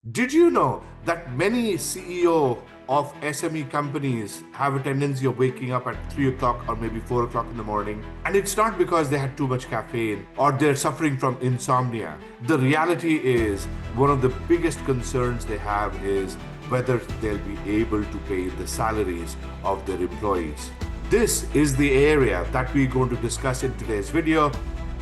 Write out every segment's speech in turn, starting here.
Did you know that many CEO of SME companies have a tendency of waking up at 3 o'clock or maybe 4 o'clock in the morning? And it's not because they had too much caffeine or they're suffering from insomnia. The reality is, one of the biggest concerns they have is whether they'll be able to pay the salaries of their employees. This is the area that we're going to discuss in today's video.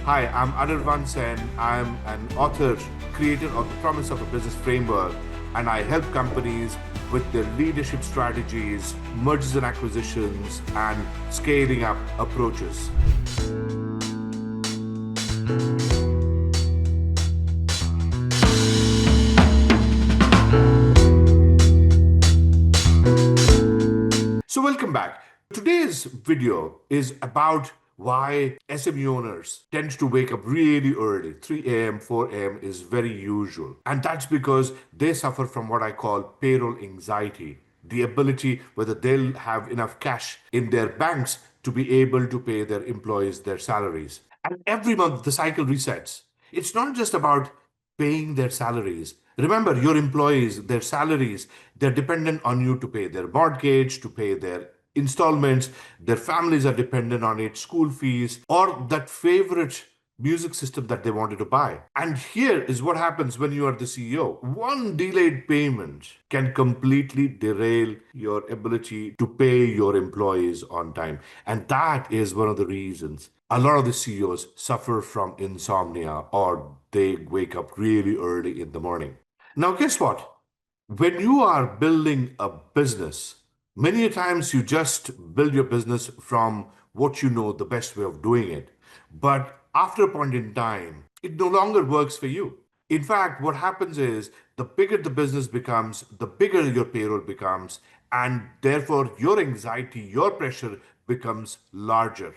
Hi, I'm Anirvan Sen. I'm an author, creator of the Promise of a Business framework, and I help companies with their leadership strategies, mergers and acquisitions, and scaling up approaches. So welcome back. Today's video is about why SME owners tend to wake up really early. 3 a.m., 4 a.m. is very usual. And that's because they suffer from what I call payroll anxiety. The ability whether they'll have enough cash in their banks to be able to pay their employees their salaries. And every month the cycle resets. It's not just about paying their salaries. Remember, your employees, their salaries, they're dependent on you to pay their mortgage, to pay their installments, their families are dependent on it, school fees, or that favorite music system that they wanted to buy. And here is what happens when you are the CEO. One delayed payment can completely derail your ability to pay your employees on time. And that is one of the reasons a lot of the CEOs suffer from insomnia or they wake up really early in the morning. Now, guess what? When you are building a business, many a times you just build your business from what you know the best way of doing it. But after a point in time, it no longer works for you. In fact, what happens is the bigger the business becomes, the bigger your payroll becomes, and therefore your anxiety, your pressure becomes larger.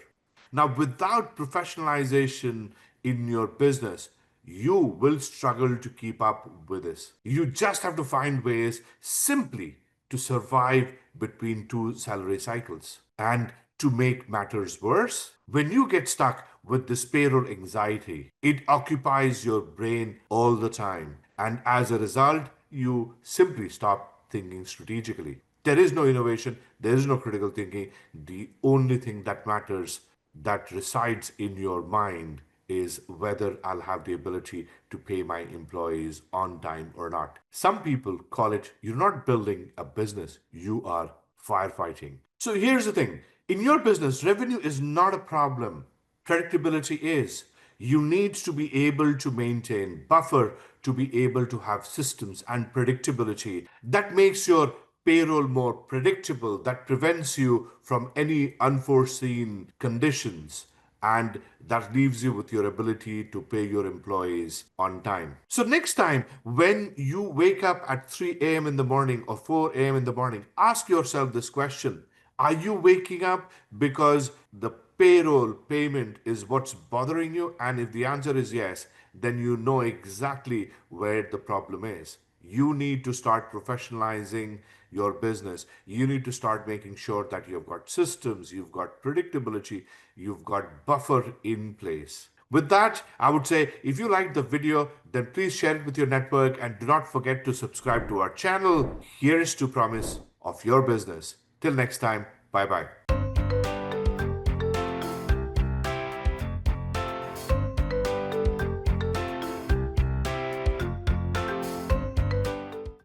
Now, without professionalization in your business, you will struggle to keep up with this. You just have to find ways simply to survive between two salary cycles. And to make matters worse, when you get stuck with this payroll anxiety, it occupies your brain all the time. And as a result, you simply stop thinking strategically. There is no innovation, there is no critical thinking. The only thing that matters, that resides in your mind, is whether I'll have the ability to pay my employees on time or not. Some people call it you're not building a business, you are firefighting. So here's the thing, in your business, revenue is not a problem, predictability is. You need to be able to maintain buffer, to be able to have systems and predictability that makes your payroll more predictable, that prevents you from any unforeseen conditions, and that leaves you with your ability to pay your employees on time. So next time when you wake up at 3 a.m. in the morning or 4 a.m. in the morning, ask yourself this question. Are you waking up because the payroll payment is what's bothering you? And if the answer is yes, then you know exactly where the problem is. You need to start professionalizing your business. You need to start making sure that you've got systems, you've got predictability, you've got buffer in place. With that, I would say if you liked the video, then please share it with your network and do not forget to subscribe to our channel. Here is to promise of your business. Till next time, bye bye.